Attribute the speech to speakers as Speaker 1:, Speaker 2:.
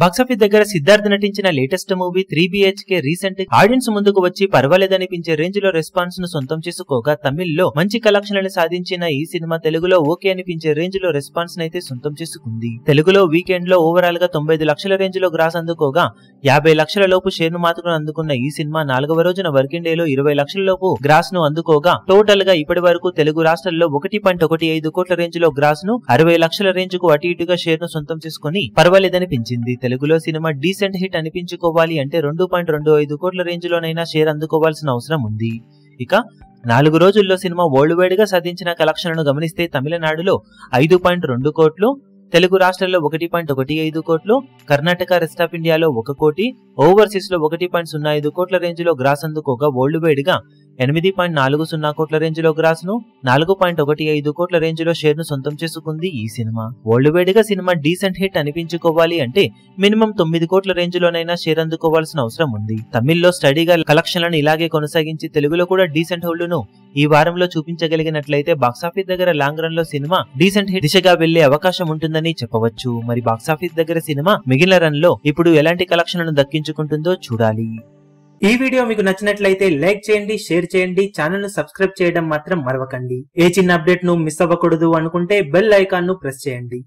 Speaker 1: Box office దగ్గర సిద్ధార్థ్ నటించిన latest movie 3BHK recent audience ముందుకు వచ్చి పర్వాలేదనిపించే రేంజ్ లో రెస్పాన్స్ ను సొంతం చేసుకోగా తమిళ్లో మంచి కలెక్షన్లను సాధించిన ఈ సినిమా తెలుగులో ఓకే అనిపించే రేంజ్ లో రెస్పాన్స్ నైతే సొంతం చేసుకుంది. తెలుగులో వీకెండ్ లో ఓవరాల్ గా 95 లక్షల రేంజ్ లో గ్రాస్ అందుకోగా 50 లక్షల లోపు షేర్ ను మాత్రం అందుకున్న ఈ సినిమా 4వ రోజున వర్కింగ్ డేలో 20 లక్షల లోపు గ్రాస్ ను అందుకోగా టోటల్ గా ఇప్పటి వరకు తెలుగు రాష్ట్రాల్లో 1.15 కోట్ల రేంజ్ లో గ్రాస్ ను 60 లక్షల రేంజ్ కు అటు ఇటుగా షేర్ ను సొంతం చేసుకుని పర్వాలేదనిపించింది. తెలుగులో సినిమా డీసెంట్ హిట్ అనిపించుకోవాలి అంటే 2.25 కోట్ల రేంజ్ లోనైనా షేర్ అందుకోవాల్సిన అవసరం ఉంది. ఇక 4 రోజుల్లో సినిమా వరల్డ్ వైడ్ గా సాధించిన కలెక్షన్లను గమనిస్తే తమిళనాడులో 5.2 కోట్లు, తెలుగు రాష్ట్రాల్లో 1.15 కోట్లు, కర్ణాటక రెస్ట్ ఆఫ్ ఇండియాలో 1 కోటి, ఓవర్సీస్ లో 1.05 కోట్ల రేంజ్ లో గ్రాస్ అందుకోగా వరల్డ్ వైడ్ గా 8.40 కోట్ల రేంజ్ లో గ్రాస్ ను 4.15 కోట్ల రేంజ్ లో షేర్ ను సొంతం చేసుకుంది ఈ సినిమా. వరల్డ్ వైడ్ గా సినిమా డీసెంట్ హిట్ అనిపించుకోవాలి అంటే మినిమం 9 కోట్ల రేంజ్ లోనైనా షేర్ అందుకోవాల్సిన అవసరం ఉంది. తమిళ్లో స్టడీగా కలెక్షన్లను ఇలాగే కొనసాగించి తెలుగులో కూడా డీసెంట్ హోల్డ్ ను ఈ వారంలో చూపించగలిగినట్లయితే బాక్సాఫీస్ దగ్గర లాంగ్ రన్ లో సినిమా డీసెంట్ హిట్ దిశగా వెళ్లే అవకాశం ఉంటుందని చెప్పవచ్చు. మరి బాక్సాఫీస్ దగ్గర సినిమా మిగిలిన రన్ లో ఇప్పుడు ఎలాంటి కలెక్షన్లను దక్కించుకుంటుందో చూడాలి. ఈ వీడియో మీకు నచ్చినట్లయితే లైక్ చేయండి, షేర్ చేయండి, ఛానల్ ను సబ్స్క్రైబ్ చేయడం మాత్రం మరవకండి. ఏ చిన్న అప్డేట్ ను మిస్ అవ్వకూడదు అనుకుంటే బెల్ ఐకాన్ ను ప్రెస్ చేయండి.